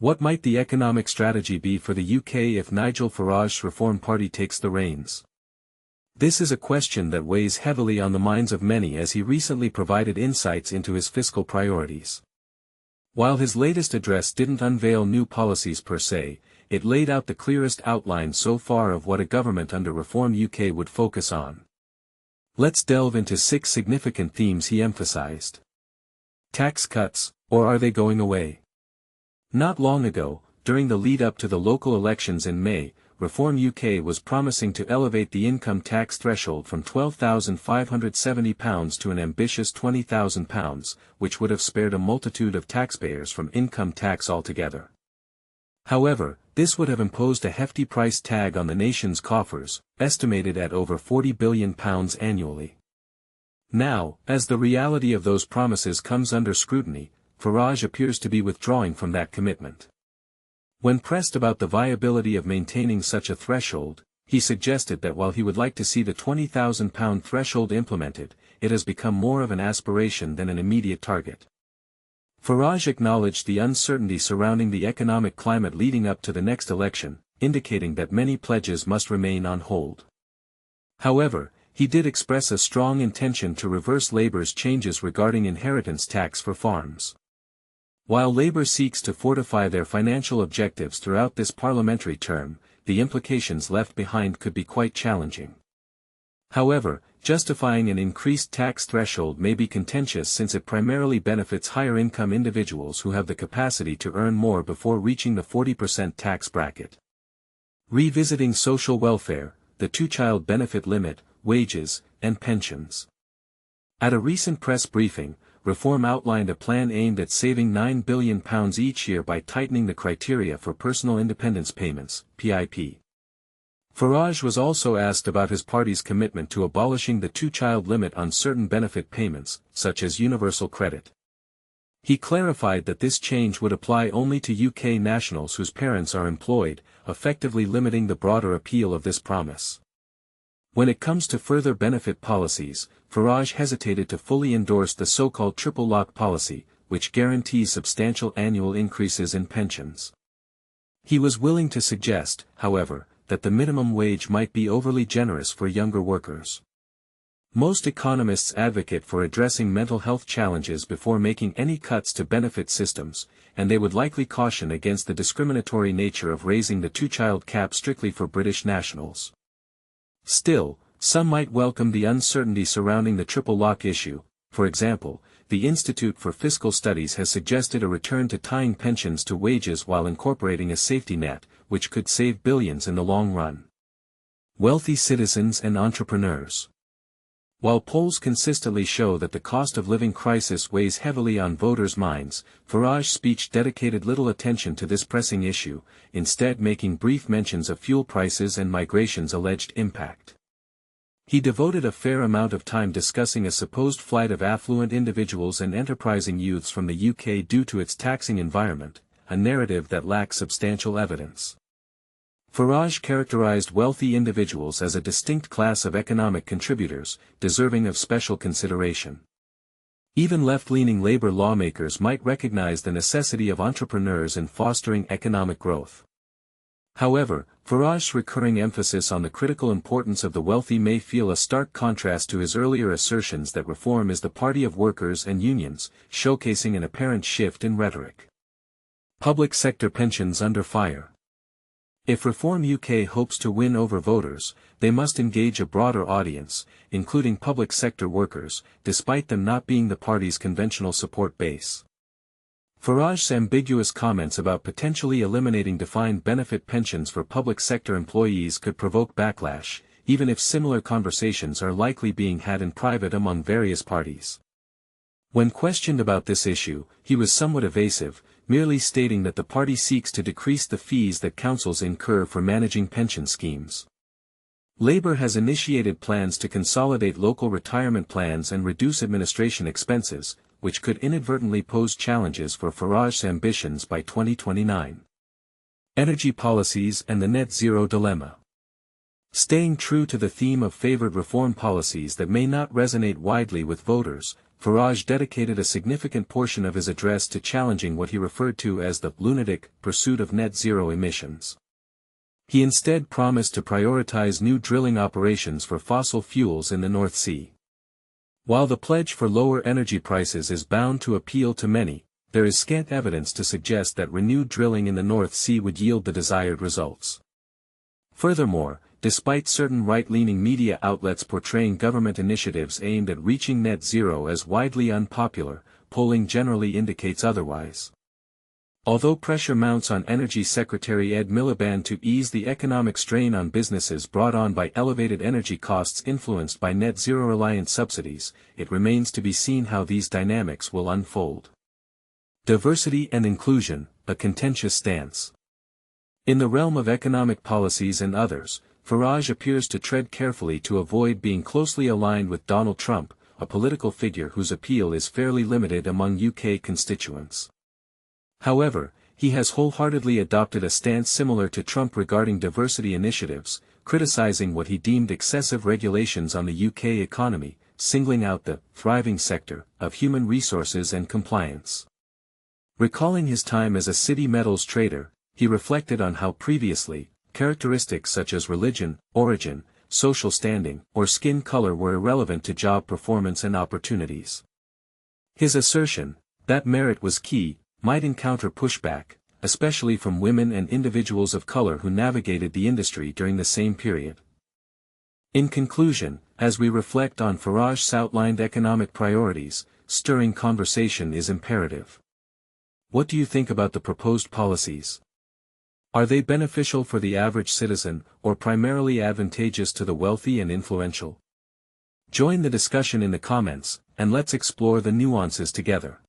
What might the economic strategy be for the UK if Nigel Farage's Reform Party takes the reins? This is a question that weighs heavily on the minds of many as he recently provided insights into his fiscal priorities. While his latest address didn't unveil new policies per se, it laid out the clearest outline so far of what a government under Reform UK would focus on. Let's delve into 6 significant themes he emphasized. Tax cuts, or are they going away? Not long ago, during the lead-up to the local elections in May, Reform UK was promising to elevate the income tax threshold from £12,570 to an ambitious £20,000, which would have spared a multitude of taxpayers from income tax altogether. However, this would have imposed a hefty price tag on the nation's coffers, estimated at over £40 billion annually. Now, as the reality of those promises comes under scrutiny, Farage appears to be withdrawing from that commitment. When pressed about the viability of maintaining such a threshold, he suggested that while he would like to see the £20,000 threshold implemented, it has become more of an aspiration than an immediate target. Farage acknowledged the uncertainty surrounding the economic climate leading up to the next election, indicating that many pledges must remain on hold. However, he did express a strong intention to reverse Labour's changes regarding inheritance tax for farms. While Labour seeks to fortify their financial objectives throughout this parliamentary term, the implications left behind could be quite challenging. However, justifying an increased tax threshold may be contentious since it primarily benefits higher-income individuals who have the capacity to earn more before reaching the 40% tax bracket. Revisiting social welfare, the two-child benefit limit, wages, and pensions. At a recent press briefing, Reform outlined a plan aimed at saving £9 billion each year by tightening the criteria for personal independence payments, PIP. Farage was also asked about his party's commitment to abolishing the two-child limit on certain benefit payments, such as universal credit. He clarified that this change would apply only to UK nationals whose parents are employed, effectively limiting the broader appeal of this promise. When it comes to further benefit policies, Farage hesitated to fully endorse the so-called triple lock policy, which guarantees substantial annual increases in pensions. He was willing to suggest, however, that the minimum wage might be overly generous for younger workers. Most economists advocate for addressing mental health challenges before making any cuts to benefit systems, and they would likely caution against the discriminatory nature of raising the two-child cap strictly for British nationals. Still, some might welcome the uncertainty surrounding the triple lock issue. For example, the Institute for Fiscal Studies has suggested a return to tying pensions to wages while incorporating a safety net, which could save billions in the long run. Wealthy citizens and entrepreneurs. While polls consistently show that the cost of living crisis weighs heavily on voters' minds, Farage's speech dedicated little attention to this pressing issue, instead making brief mentions of fuel prices and migration's alleged impact. He devoted a fair amount of time discussing a supposed flight of affluent individuals and enterprising youths from the UK due to its taxing environment, a narrative that lacks substantial evidence. Farage characterized wealthy individuals as a distinct class of economic contributors, deserving of special consideration. Even left-leaning Labour lawmakers might recognize the necessity of entrepreneurs in fostering economic growth. However, Farage's recurring emphasis on the critical importance of the wealthy may feel a stark contrast to his earlier assertions that reform is the party of workers and unions, showcasing an apparent shift in rhetoric. Public sector pensions under fire. If Reform UK hopes to win over voters, they must engage a broader audience, including public sector workers, despite them not being the party's conventional support base. Farage's ambiguous comments about potentially eliminating defined benefit pensions for public sector employees could provoke backlash, even if similar conversations are likely being had in private among various parties. When questioned about this issue, he was somewhat evasive, merely stating that the party seeks to decrease the fees that councils incur for managing pension schemes. Labour has initiated plans to consolidate local retirement plans and reduce administration expenses, which could inadvertently pose challenges for Farage's ambitions by 2029. Energy policies and the net zero dilemma. Staying true to the theme of favoured reform policies that may not resonate widely with voters, Farage dedicated a significant portion of his address to challenging what he referred to as the lunatic pursuit of net zero emissions. He instead promised to prioritize new drilling operations for fossil fuels in the North Sea. While the pledge for lower energy prices is bound to appeal to many, there is scant evidence to suggest that renewed drilling in the North Sea would yield the desired results. Furthermore, despite certain right-leaning media outlets portraying government initiatives aimed at reaching net zero as widely unpopular, polling generally indicates otherwise. Although pressure mounts on Energy Secretary Ed Miliband to ease the economic strain on businesses brought on by elevated energy costs influenced by net zero-reliant subsidies, it remains to be seen how these dynamics will unfold. Diversity and inclusion, a contentious stance. In the realm of economic policies and others, Farage appears to tread carefully to avoid being closely aligned with Donald Trump, a political figure whose appeal is fairly limited among UK constituents. However, he has wholeheartedly adopted a stance similar to Trump regarding diversity initiatives, criticizing what he deemed excessive regulations on the UK economy, singling out the thriving sector of human resources and compliance. Recalling his time as a City Metals trader, he reflected on how previously, characteristics such as religion, origin, social standing, or skin color were irrelevant to job performance and opportunities. His assertion, that merit was key, might encounter pushback, especially from women and individuals of color who navigated the industry during the same period. In conclusion, as we reflect on Farage's outlined economic priorities, stirring conversation is imperative. What do you think about the proposed policies? Are they beneficial for the average citizen, or primarily advantageous to the wealthy and influential? Join the discussion in the comments, and let's explore the nuances together.